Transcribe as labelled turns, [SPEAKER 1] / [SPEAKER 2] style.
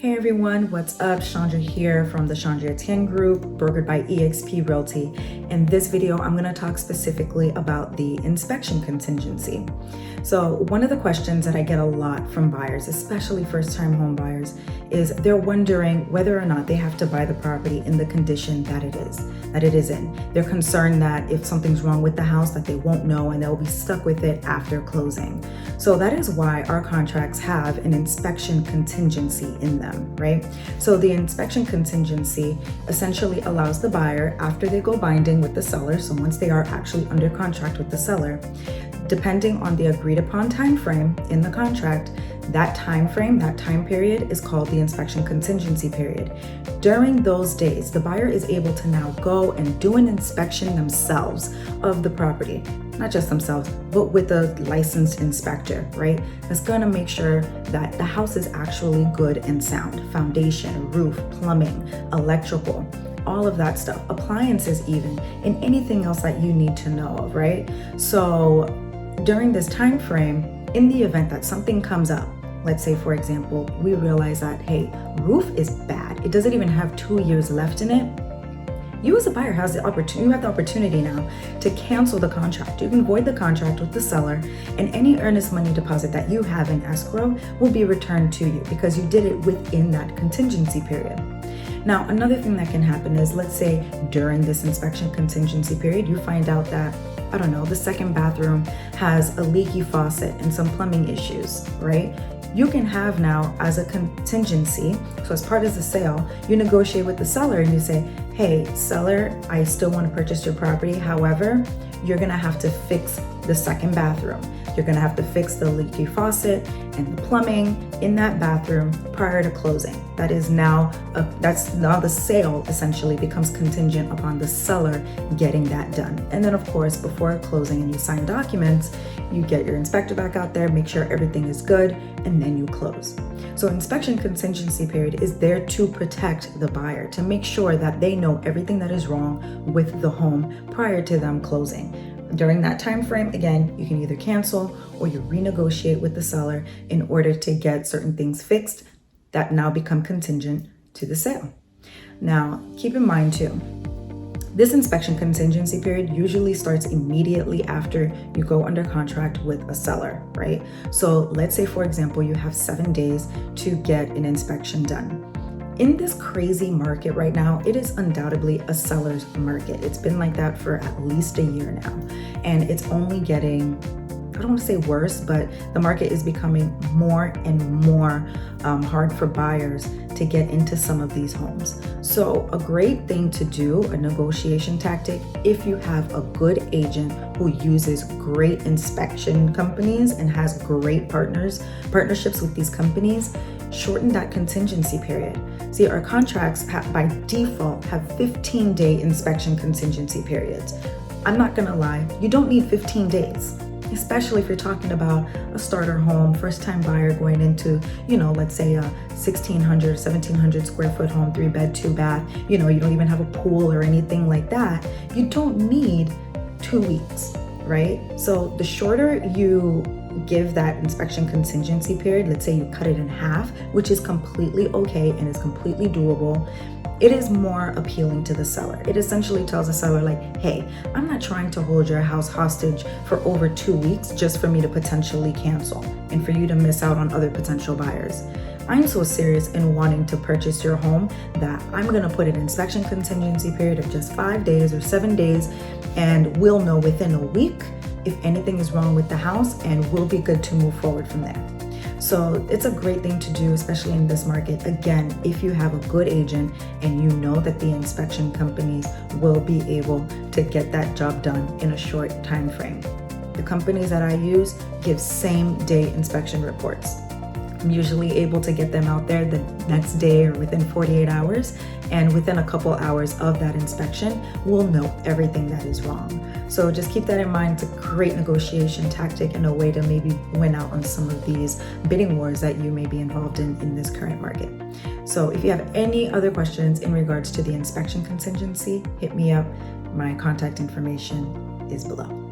[SPEAKER 1] Hey everyone, what's up? Chandra here from the Chandra Etienne group, brokered by EXP Realty. In this video, I'm going to talk specifically about the inspection contingency. So one of the questions that I get a lot from buyers, especially first-time home buyers, is they're wondering whether or not they have to buy the property in the condition that it is in. They're concerned that if something's wrong with the house that they won't know and they'll be stuck with it after closing. So that is why our contracts have an inspection contingency in them, right? So the inspection contingency essentially allows the buyer, after they go binding with the seller, so once they are actually under contract with the seller, depending on the agreed upon time frame in the contract, that time period is called the inspection contingency period. During those days, the buyer is able to now go and do an inspection themselves of the property. Not just themselves, but with a licensed inspector, right? That's gonna make sure that the house is actually good and sound. Foundation, roof, plumbing, electrical, all of that stuff, appliances even, and anything else that you need to know of, right? So during this time frame, in the event that something comes up, let's say for example, we realize that, hey, roof is bad, it doesn't even have 2 years left in it, you as a buyer have the opportunity now to cancel the contract. You can void the contract with the seller, and any earnest money deposit that you have in escrow will be returned to you because you did it within that contingency period. Now, another thing that can happen is, let's say during this inspection contingency period, you find out that, I don't know, the second bathroom has a leaky faucet and some plumbing issues, right? You can have now as a contingency, so as part of the sale, you negotiate with the seller and you say, hey, seller, I still want to purchase your property. However, you're going to have to fix the second bathroom. You're going to have to fix the leaky faucet and the plumbing in that bathroom prior to closing. That's now the sale essentially becomes contingent upon the seller getting that done. And then of course, before closing and you sign documents, you get your inspector back out there, make sure everything is good, and then you close. So inspection contingency period is there to protect the buyer, to make sure that they know everything that is wrong with the home prior to them closing. During that time frame, again, you can either cancel or you renegotiate with the seller in order to get certain things fixed that now become contingent to the sale. Now, keep in mind too, this inspection contingency period usually starts immediately after you go under contract with a seller, right? So let's say, for example, you have 7 days to get an inspection done. In this crazy market right now, it is undoubtedly a seller's market. It's been like that for at least a year now. And it's only getting, I don't want to say worse, but the market is becoming more and more hard for buyers to get into some of these homes. So a great thing to do, a negotiation tactic, if you have a good agent who uses great inspection companies and has great partnerships with these companies, shorten that contingency period. See, our contracts by default have 15-day inspection contingency periods. I'm not gonna lie, you don't need 15 days. Especially if you're talking about a starter home, first-time buyer going into, let's say a 1,600, 1,700 square foot home, 3-bed, 2-bath, you don't even have a pool or anything like that. You don't need 2 weeks, right? So the shorter you give that inspection contingency period, let's say you cut it in half, which is completely okay and is completely doable, it is more appealing to the seller. It essentially tells the seller like, hey, I'm not trying to hold your house hostage for over 2 weeks just for me to potentially cancel and for you to miss out on other potential buyers. I'm so serious in wanting to purchase your home that I'm gonna put an inspection contingency period of just 5 days or 7 days, and we'll know within a week if anything is wrong with the house, and we'll be good to move forward from there. So it's a great thing to do, especially in this market. Again, if you have a good agent and you know that the inspection companies will be able to get that job done in a short time frame. The companies that I use give same-day inspection reports. I'm usually able to get them out there the next day or within 48 hours, and within a couple hours of that inspection, we'll know everything that is wrong. So just keep that in mind. It's a great negotiation tactic and a way to maybe win out on some of these bidding wars that you may be involved in this current market. So if you have any other questions in regards to the inspection contingency, hit me up. My contact information is below.